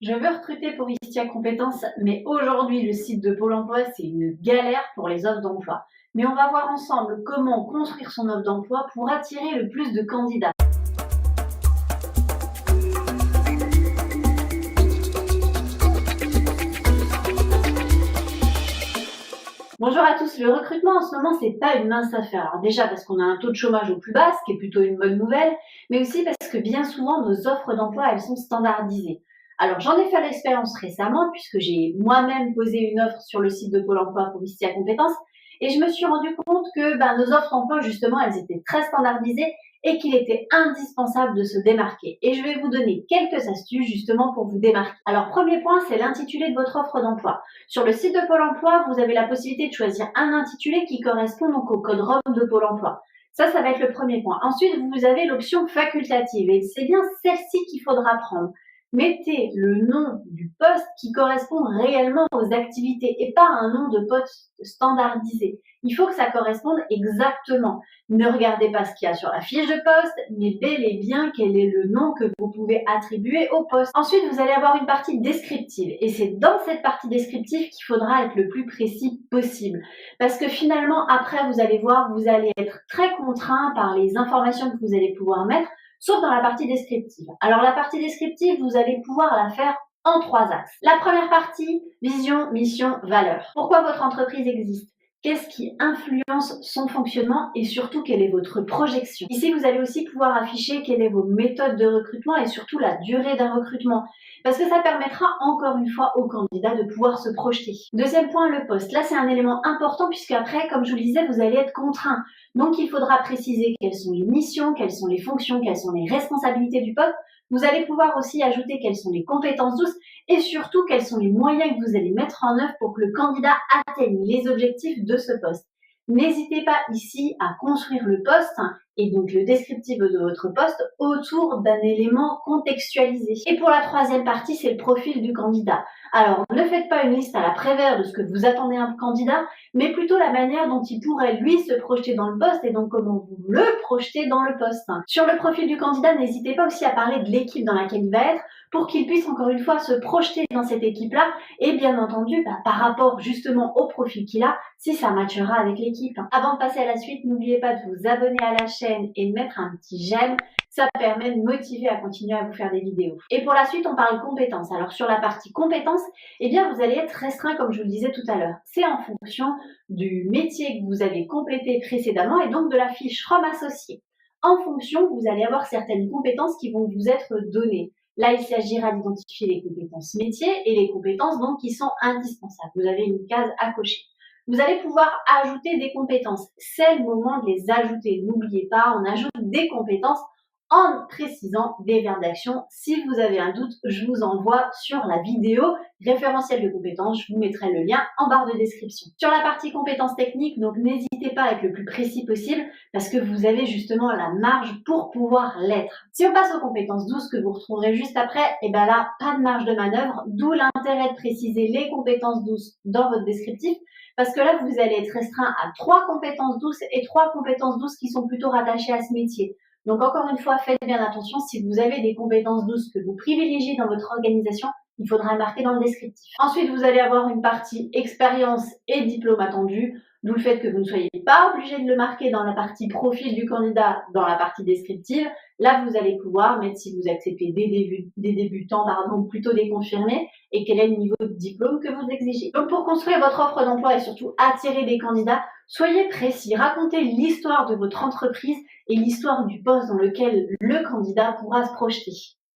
Je veux recruter pour Istia Compétences, mais aujourd'hui, le site de Pôle emploi, c'est une galère pour les offres d'emploi. Mais on va voir ensemble comment construire son offre d'emploi pour attirer le plus de candidats. Bonjour à tous, le recrutement en ce moment, c'est pas une mince affaire. Alors déjà parce qu'on a un taux de chômage au plus bas, ce qui est plutôt une bonne nouvelle, mais aussi parce que bien souvent, nos offres d'emploi, elles sont standardisées. Alors j'en ai fait l'expérience récemment puisque j'ai moi-même posé une offre sur le site de Pôle emploi pour Istia Compétences et je me suis rendu compte que nos offres d'emploi, justement, elles étaient très standardisées et qu'il était indispensable de se démarquer. Et je vais vous donner quelques astuces justement pour vous démarquer. Alors premier point, c'est l'intitulé de votre offre d'emploi. Sur le site de Pôle emploi, vous avez la possibilité de choisir un intitulé qui correspond donc au code ROM de Pôle emploi. Ça va être le premier point. Ensuite, vous avez l'option facultative et c'est bien celle-ci qu'il faudra prendre. Mettez le nom du poste qui correspond réellement aux activités et pas un nom de poste standardisé. Il faut que ça corresponde exactement. Ne regardez pas ce qu'il y a sur la fiche de poste, mais bel et bien quel est le nom que vous pouvez attribuer au poste. Ensuite, vous allez avoir une partie descriptive et c'est dans cette partie descriptive qu'il faudra être le plus précis possible. Parce que finalement, après, vous allez voir, vous allez être très contraint par les informations que vous allez pouvoir mettre, sauf dans la partie descriptive. Alors la partie descriptive, vous allez pouvoir la faire en 3 axes. La première partie, vision, mission, valeur. Pourquoi votre entreprise existe ? Qu'est-ce qui influence son fonctionnement et surtout quelle est votre projection? Ici, vous allez aussi pouvoir afficher quelle est vos méthodes de recrutement et surtout la durée d'un recrutement parce que ça permettra encore une fois aux candidats de pouvoir se projeter. Deuxième point, le poste. Là, c'est un élément important puisque après, comme je vous le disais, vous allez être contraint. Donc, il faudra préciser quelles sont les missions, quelles sont les fonctions, quelles sont les responsabilités du poste. Vous allez pouvoir aussi ajouter quelles sont les compétences douces et surtout quels sont les moyens que vous allez mettre en œuvre pour que le candidat atteigne les objectifs de ce poste. N'hésitez pas ici à construire le poste et donc le descriptif de votre poste autour d'un élément contextualisé. Et pour la troisième partie, c'est le profil du candidat. Alors, ne faites pas une liste à la Prévert de ce que vous attendez d'un candidat, mais plutôt la manière dont il pourrait, lui, se projeter dans le poste et donc comment vous le projetez dans le poste. Sur le profil du candidat, n'hésitez pas aussi à parler de l'équipe dans laquelle il va être pour qu'il puisse encore une fois se projeter dans cette équipe-là et bien entendu, par rapport justement au profil qu'il a, si ça matchera avec l'équipe. Avant de passer à la suite, n'oubliez pas de vous abonner à la chaîne et de mettre un petit j'aime. Ça permet de motiver à continuer à vous faire des vidéos. Et pour la suite, on parle compétences. Alors sur la partie compétences, vous allez être restreint comme je vous le disais tout à l'heure. C'est en fonction du métier que vous avez complété précédemment et donc de la fiche ROM associée. En fonction, vous allez avoir certaines compétences qui vont vous être données. Là, il s'agira d'identifier les compétences métiers et les compétences donc qui sont indispensables. Vous avez une case à cocher. Vous allez pouvoir ajouter des compétences. C'est le moment de les ajouter. N'oubliez pas, on ajoute des compétences en précisant des verbes d'action. Si vous avez un doute, je vous envoie sur la vidéo référentiel de compétences. Je vous mettrai le lien en barre de description. Sur la partie compétences techniques, donc n'hésitez pas à être le plus précis possible parce que vous avez justement la marge pour pouvoir l'être. Si on passe aux compétences douces que vous retrouverez juste après, là, pas de marge de manœuvre, d'où l'intérêt de préciser les compétences douces dans votre descriptif parce que là, vous allez être restreint à 3 compétences douces et 3 compétences douces qui sont plutôt rattachées à ce métier. Donc encore une fois, faites bien attention, si vous avez des compétences douces que vous privilégiez dans votre organisation, il faudra marquer dans le descriptif. Ensuite, vous allez avoir une partie expérience et diplôme attendu, d'où le fait que vous ne soyez pas obligé de le marquer dans la partie profil du candidat, dans la partie descriptive. Là, vous allez pouvoir mettre si vous acceptez des débutants, plutôt des confirmés, et quel est le niveau de diplôme que vous exigez. Donc pour construire votre offre d'emploi et surtout attirer des candidats, soyez précis, racontez l'histoire de votre entreprise et l'histoire du poste dans lequel le candidat pourra se projeter.